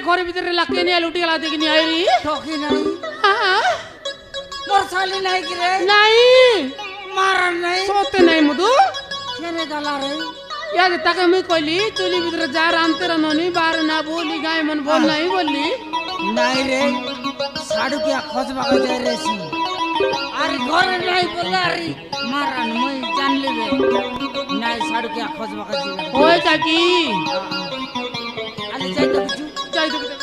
ঘরের ভিতরে লাকিয়ে নিয়ে লুটি গেলা দেখি নি আইরি ঠকি নাই হ্যাঁ মোর শালি নাই কি রে নাই মারা নাই সতে নাই মধু কেনে গালা রে यार ताके मैं कहली चुली भीतर जा रांते रनोनी बार ना बोली गाय मन बोल नहीं बोली নাই রে সাড়ু কি খোঁজ বাগে যাই রে সি আরে ঘরে নাই বলে আরে মারান মই জান লেবে নাই সাড়ু কি খোঁজ বাগে যাই ओए काकी আলে যাই তো কিছু चाय दे दे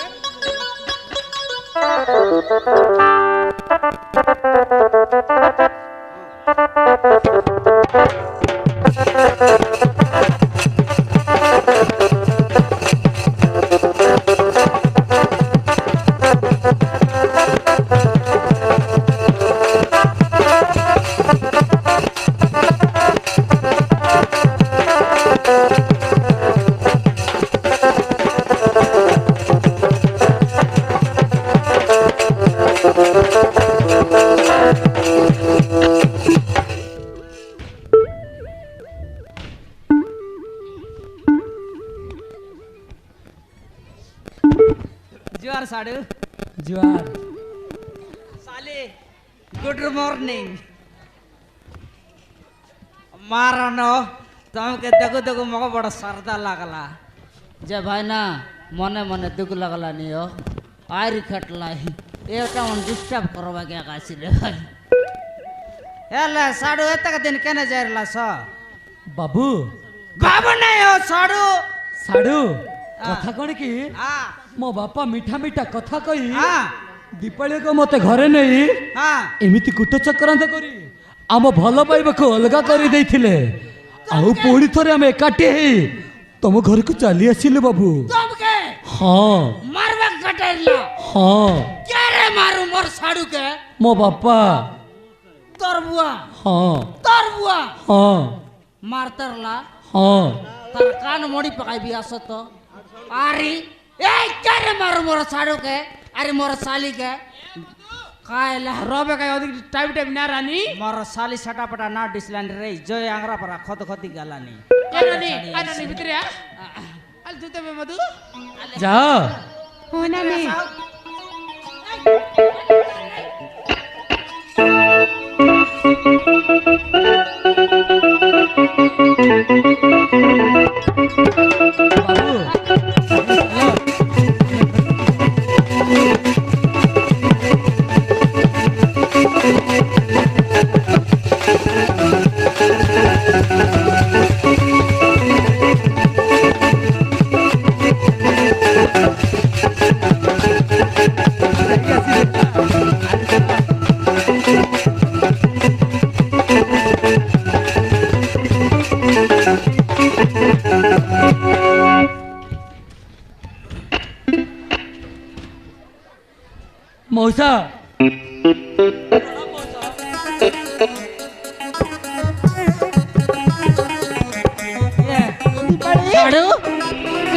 जुआर साडू जुआर साले गुड मॉर्निंग मारनो तुमके देखो देखो मको बड़ा सरदा लागला जे भाई ना मने मने दुख लागला नियो आरी खटलाई एटा मन डिस्टर्ब करवा के आकाशिले भाई हेला साडू एतक दिन केने जारला स बाबू बाबू नहीं हो साडू साडू कथा कण की हां मो बापा मीठा मीठा कथा कही हां दीपावली को मते घरे नहीं हां एमिति कुट चक्रांत करी आम भल पाइबाको अलगा करी देथिले आउ पुणी थरे आम एकाठी हेई तुम घर को चली आसिले बाबू तुमके हाँ मारवा कटरला हाँ क्या रे मारू मोर साडू के मो बापा तोर बुआ हाँ तोर बुआ हाँ मारतरला हाँ तार कान मोड़ी पकाई भी आसो तो आरी ए क्या रे मारू मोर साडू के अरे मोर साली के कायला रोबे का अधिक टाइम टाइम ना रानी मोर साली सटापटा ना डिसलैंड रे जोय आंगरा पर खत खती गालानी ए रानी आ रानी भीतर आ अल जूते में मधु जा हो नानी मौसा साडू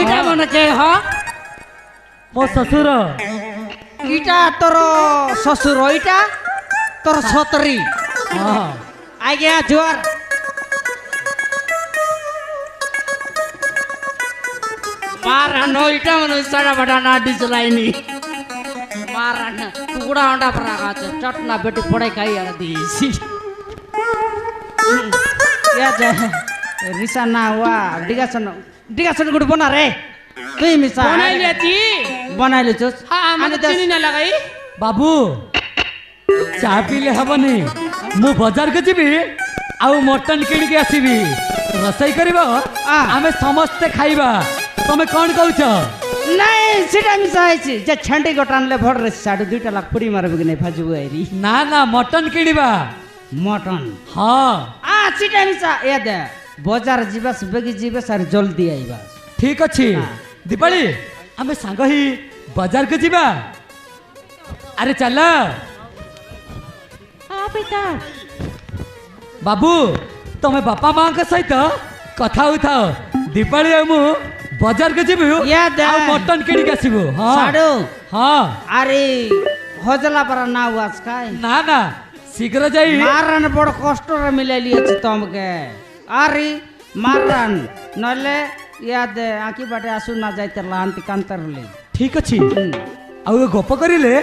इटा मन के हो मो ससुर इटा तोर ससुर इटा तोर छतरी हाँ आ गया जुआर मारनो इटा मन सड़ा बड़ा ना डिसलाइनी मारन कुकुड़ा अंडा पर रखा चटना बेटी पड़े खाई आ दीसी क्या जा रिसा ना हुआ डिगासन डिगासन गुड बना रे तू मिसा बना लिया जी बना ले चुस हाँ मैंने चीनी ना लगाई बाबू चा पीले हबनी मु बाजार के जीवी आउ मटन किन के आसीबी रसई करबो आमे समस्ते खाइबा तमे कोन कहउछ नहीं सीटा मिसा आइछि जे छंडी गोटान ले भड़ रे 2.5 लाख पुड़ी मारबे कि नहीं फाजबो आइरी ना ना मटन किनिबा मटन हाँ आ सीटा मिसा ए दे बाजार जीवास बेगी जीवास आर जल्दी आइबा ठीक अच्छी दीपाली आमे सांग ही बाजार के जीवा अरे चल हाँ बेटा बाबू तमे बापा माँ के सहित कथा होता दीपाली मु बाजार के जीबू याद आ मटन किन के आसीबू हां साडू हां अरे हजला पर ना हुआस काय ना ना শীঘ্র যাই মারান বড় কষ্টরে মিলাই লিয়েছি তোমাকে আরে মারান নলে ইয়াদে আঁকি বাটে আসু না যাইতে লান্তি কান্তরলি ঠিক ଅଛି ଆଉ ଏ ଗପ କରିଲେ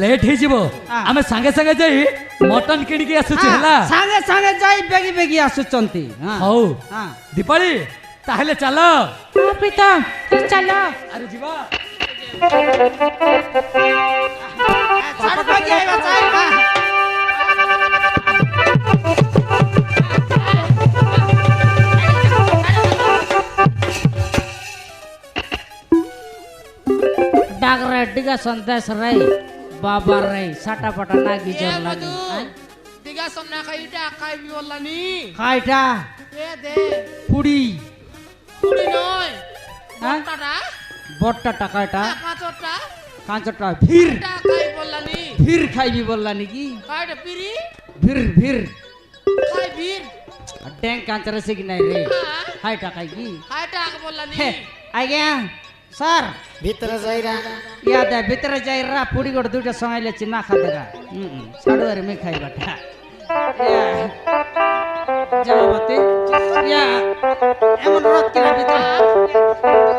ଲେଟ୍ ହେଇଯିବ ଆମେ ସାଙ୍ଗେ ସାଙ୍ଗେ ଯାଇ ମଟନ କିଣିକି ଆସୁଛୁ ହେଲା ସାଙ୍ଗେ ସାଙ୍ଗେ ଯାଇ ବେଗି ବେଗି ଆସୁଛନ୍ତି ହଉ ହଁ ଦୀପାଳି ତାହେଲେ ଚାଲ ପ୍ରୀତମ ଚାଲ ଆରେ ଯିବା ଛାଡ ବେଗି ଆଇବା ଚାଲ डाग रेड्डीगा संदेश रे बाबा रे साटा पटा नागी जरलानी दिगा सन्ना खाइटा खाइ बिवल्लानी खाइटा ए दे पुड़ी पुड़ी नय হ্যাঁ টাটা বটটা টাকাটা কাঁচটা কাঁচটা ফির টা খাই বললানি ফির খাইবি বললা নাকি খাইটা পিরি ফির ফির খাই বীর ট্যাঙ্ক কাঁচরা শিখ নাই রে হাই টাকাই কি খাইটা বললানি আজ্ঞা স্যার ভিতরে যাইরা ইয়া দে ভিতরে যাইরা পুড়ি গড় দুইটা সঙ্গাইলে চিনা খা দেগা সাড়ু আরে মে খাই বাটা যাও বাতে ইয়া এমন রাত কিনা ভিতরে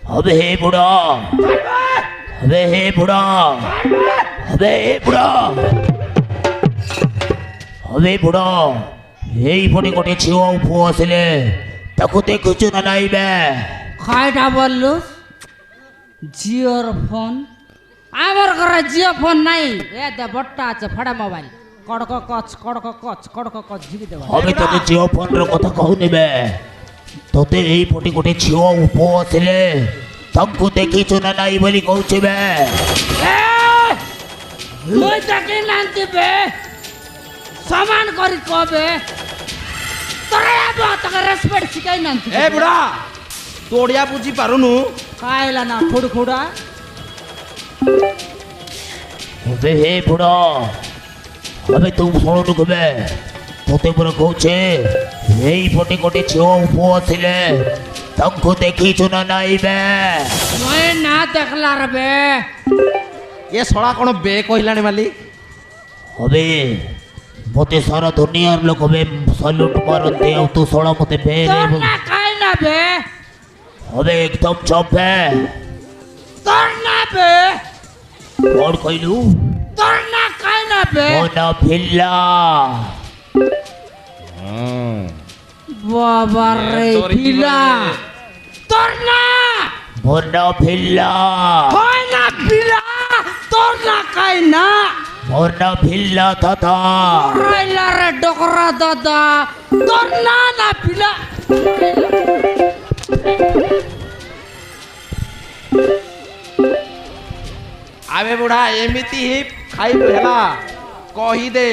अबे हे बुढ़ा अबे हे बुढ़ा अबे हे बुढ़ा अबे बुढ़ा এই পটে কোটে ছিও পুଅ ଆସିଲେ ତାକୁ ଦେଖୁଛୁ ନା ନାଇଁ ବେ খাইটা বললু জিওর ফোন আমার ঘরে জিও ফোন নাই এ দে বট্টা আছে ফাড়া মোবাইল কড়ক কচ ঝিবি দেবা আমি তোকে ଝିଅ ଫୋନର କଥା କହୁନି ବେ ତୋତେ ଏଇ ପଟେ ଗୋଟେ ଝିଅ ପୁଅ ଆସିଲେ ତାଙ୍କୁ ଦେଖିଛୁ ନା ନାଇଁ ବୋଲି କହୁଛି ବେ মুই তাকে নান্তি বে সমান করি কবে তোরে আবা তাকে রেসপেক্ট শিখাই নান্তি ए बुढ़ा तू ओडिया बुझी पारुनु কাইলা না খুড় খুড়া अबे हे बुढ़ा अबे तू ଶୁଣୁନୁ କେବେ ତୋତେ ପୁରା କହୁଛେ ଏଇ ପଟେ ଗୋଟେ ଝିଅ ପୁଅ ଆସିଲେ ତାଙ୍କୁ ଦେଖିଛୁ ନା ନାଇଁ ବେ মুই না দেখলা রে বে ये सड़ा कौन बे कहलानी मालिक अबे मते सारा दुनियार लोक बे सल्यूट मारते ଆଉ ତୁ ଶଳା ମତେ ବେ তোর না খাই না বে अबे एकदम चुप है তোর না বে कौन कहलू তোর না খাই না বে मोना भिल्ला বাবা রে তোর কি পিলা বলে? তোর না मोना भिल्ला হয় না পিলা তোর না খাই না मोना भिल्ला दादा রাইলা রে ডকরা দাদা তোর না না পিলা आबे बुढ़ा एमिति ही खाइबु हेला कही दे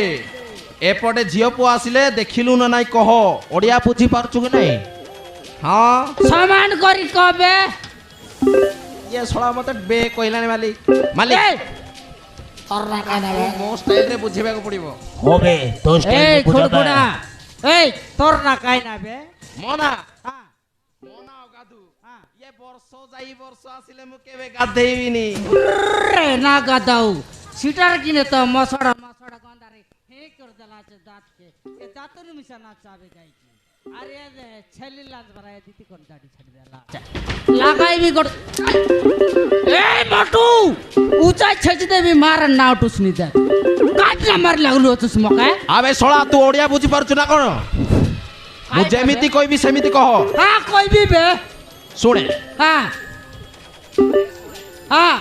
एपटे झियो पुआ आसिले देखिलु ना नाई कह ओडिया बुझी पारछु कि नहीं हाँ সমান করি কবে ये सड़ा मते बे कहलानी मालिक मालिक এই और ना कहना वे मो स्टाइल रे बुझेबा को पड़िबो होबे तो এই स्टाइल খুড় बुझा খুড়া এই তোর না খাই না বে मोना হ্যাঁ मोना गादू হ্যাঁ ये वर्षो जाई वर्षो आसिले मु केबे गाधेइबिनी রে না গাদাও সিটার কিনে তো মশড়া গন্ধারে হে কর দেলা আছে দাঁতকে এ দাঁতর মিশা না চাবে গাই কি আরে রে ছেলি লাজ বাড়ায় দিতি কোন দাড়ি ছেড়ে দেলা লাগাইবি গড এই মটু উচাই ছেচি দেবি মার না উঠুসনি দে কাট না মার লাগলো তুস মকা आबे सड़ा तू ओडिया बुझी पारछु ना कोन मु जेमिति कहबी सेमिति कह হ্যাঁ কইবি বে सुने হ্যাঁ হ্যাঁ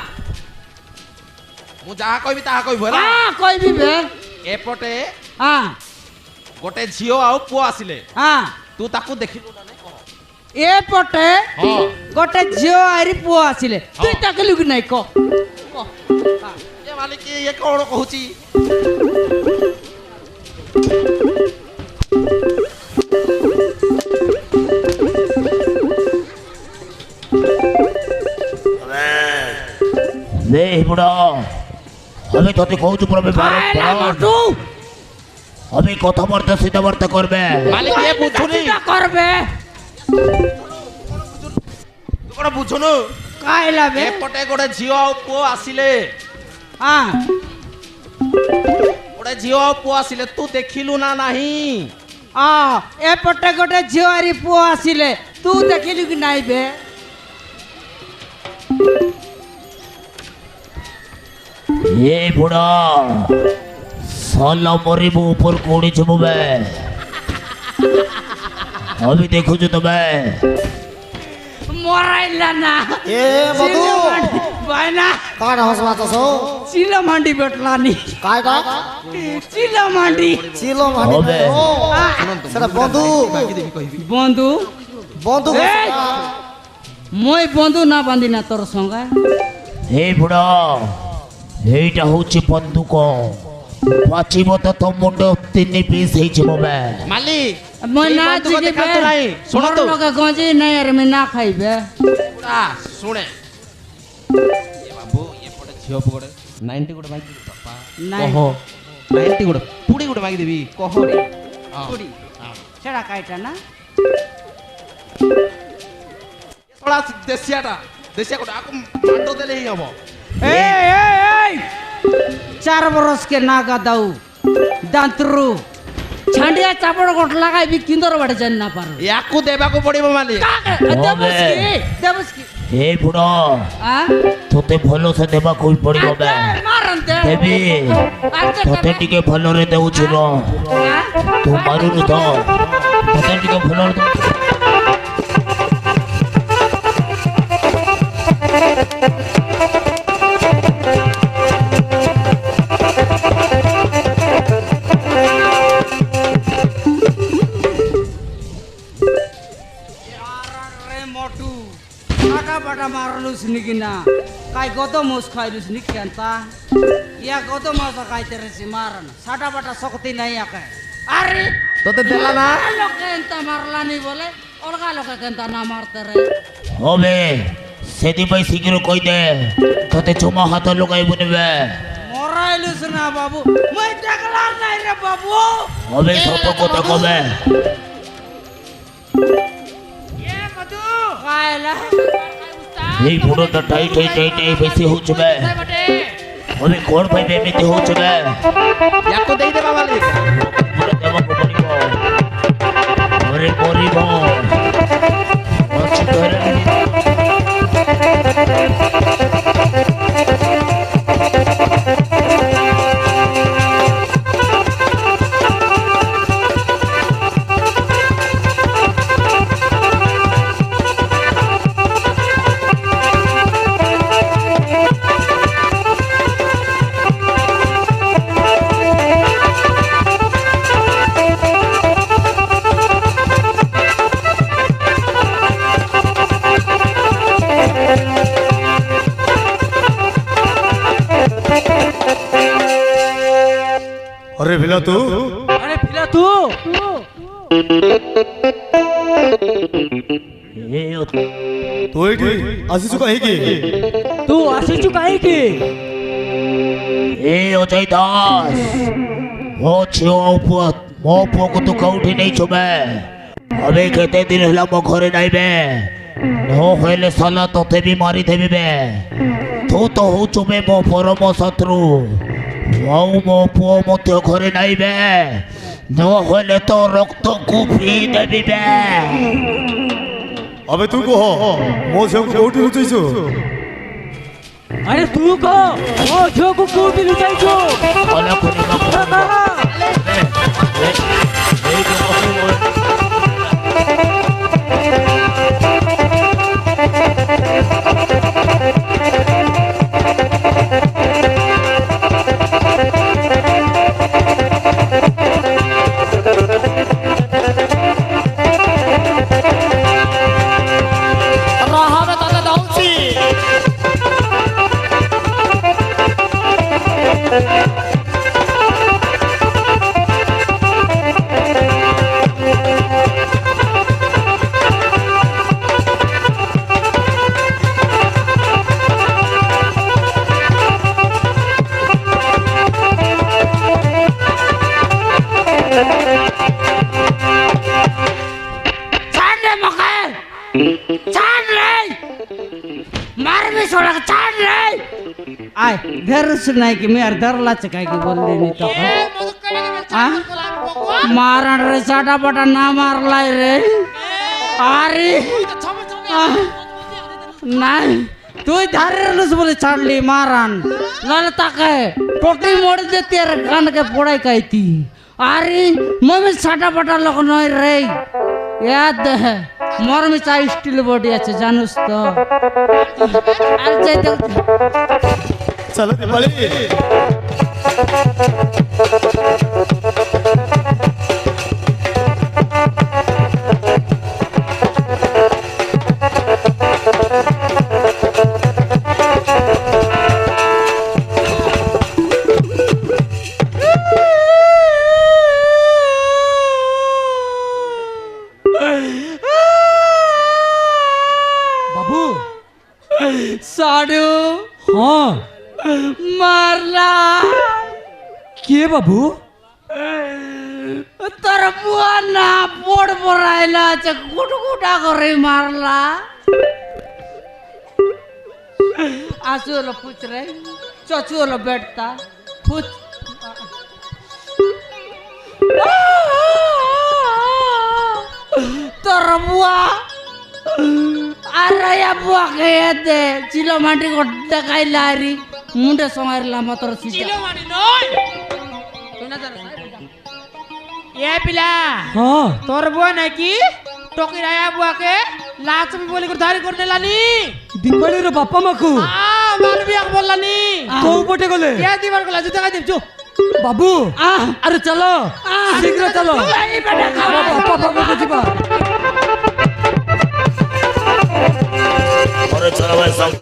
मु जहा कहबी ताहा कहबो हेला হ্যাঁ কইবি বে एपटे হ্যাঁ गोटे झियो आउ पुआ आसिले হ্যাঁ तू ताकू देखिलु ना नहीं कह এ পটে हाँ গোটে ঝিও আইরি পুଅ আসিলে তুই তাকিলু কি নাই ক ये मालिक ये कौन कहूची वे बुढ़ा हमें तो कहूँ प्रभु মোটু हमें कथबार्ता सीधाबार्ता करबे मालिक ये बुझुनी করবে तू कोन बुझुनु কাইলা বে एपटे गोटे झियो आ पुओ आसिले হ্যাঁ गोटे झियो आ पुओ आसिले तू देखिलु ना नाही এপটে গোটে ঝিওয়ারি পুଅ ଆସିଲେ ତୁ ଦେଖିଲୁ କି ନାଇଁ ବେ ये बुढ़ा साला मरी मु ऊपर कोड़ी छमु बे अभी देखो जो तुम्हें মরাইলা না ए मधु ভাইনা काय हसला तसो চিলা মান্ডি বেটলা নি काय का চিলা মান্ডি चिलो माने अबे। सेटा बंधु বন্ধু बंधु এই! মই বন্ধু না বাঁধি না তোর সঙ্গে हे बुढ़ा এইটা হচ্ছে বন্দুক পাচিব তো তো মুন্ড তিন পিস হইছে মোবে मालिक মই এই না বন্ধুক জিগে দেখা তো নাই শোনো তো লোকে গঞ্জি নাই আর আমি না খাইবে बुढ़ा सुने ये बाबू ये पटे झियो पुगड़े 90 गुडे मागी पापा নাই कहो 90 गुडे पुड़ी गुडे मागी देबी कहो हां পুরি সেটা কাইটা না थोड़ा देसिया गुडे आको मांडो देले ही हबो এই 4 বরস কে নাগা দাও দান্তরু ছান্ডিয়া চাপড় গট লাগাইবি কিন্দর বাড়ি জান না পারো याकू देबाको पड़िबो मालिक দেবস্কি हे बुढ़ा আ তোতে ভালো সে দেবা কই পড়িব বে মারন্তে দেবি তোতে টিকে ভালো রে দেউছি র তু মারুনু তো তোতে টিকে ভালো রে মোটু কাটা পাটা মারলুস নিকি না কাই কত মোস খাইলুস নি কেনতা ইয়া কত মাস খাইতে রেছি মারন সাটা পাটা শক্তি নাই আকে আরে তোতে দেলা না লোকে এন্তা মারলানি বলে অলগা লোকে কেনতা না মারতে রে হবে সেদি ভাই শীঘ্র কই দে তোতে চুমা হাত লগাই বনবে মরাইলুস না বাবু মই দেখলার নাই রে বাবু হবে সত কথা কবে কাইলা এই বুড়োটা টাই বেশি হচ্ছে বে হবে কোন ভাই এমনিতে হচ্ছে বে याकू देई देबा मालिक পুরো দেবাকু পড়িব ওরে পড়িব আছে ধরে अरे भिला तू আরে ফিলা তু এই तू एठी आसीसु काहे की তু আসিছু কাইকি এই অজয় দাস ও ঝিও উপত মো পুଅକୁ ତୁ କୋଉଠି ନେଇଛୁ ବେ ଏବେ କେତେ ଦିନ ହେଲା ମୋ ଘରେ ନାଇବେ ନ ହେଲେ ସାଲା ତୋତେ ବି ମାରିଦେବି ବେ ତୁ ତ ହଉଛୁ ବେ ମୋ ପରମ ଶତ୍ରୁ ଆଉ ମୋ ପୁଅ ମଧ୍ୟ ଘରେ ନାଇବେ ନ ହେଲେ ତୋ ରକ୍ତକୁ ପିଇ ଦେବି ବେ अबे तू कह मो झियो को कोठी लुचैछु আরে তু কো ও ঝোকু কোটি লুচাইছো ଅନେକ ରହବେ ତତେ ଦଉଛି ছাড় রে মারবি সোড়া ছাড় রে আয় ধরছ নাই কি মেয়ার ধরলাছে কাই কি বললি নি তো মারণ রে চাটা পাটা না মারলাই রে আরে নাই তুই ধারে রলুস বলে ছাড়লি মারান নালে তাকে টোটি মোড় দে তের কানকে পড়াই কাইতি আরে মমি ছাটা পাটা লোক নয় রে याद है मोर में चाय स्टील बॉडी আছে জানুস তো আর যাইতে चलो बड़ी बाबू साडू हाँ मारला के बाबू তোর বুয়া না পড় পড়াইলা আছে কুটকুটা করে মারলা আসু হলো পুছ রে চচু হলো বেটতা পুছ তোর বুয়া আরে বুয়া খেয়ে দে চিলো মাটি গড্ডা খাইলারি মুন্ডে সঙ্গাইলা মাত্র চিলো মাটি নয় তুই না জানো এ পিলা हाँ তোর বউ নাকি টকিরায়া বুয়াকে লাচমি বলি করে ধারি করে নেলানি दिवाली रे बापा माकू মারবি এক বললানি तो पटे गले কে দিবার গলা জুতা খাই দিবছু बाबू अरे चलो शीघ्र चलो बापा बापा को जीवा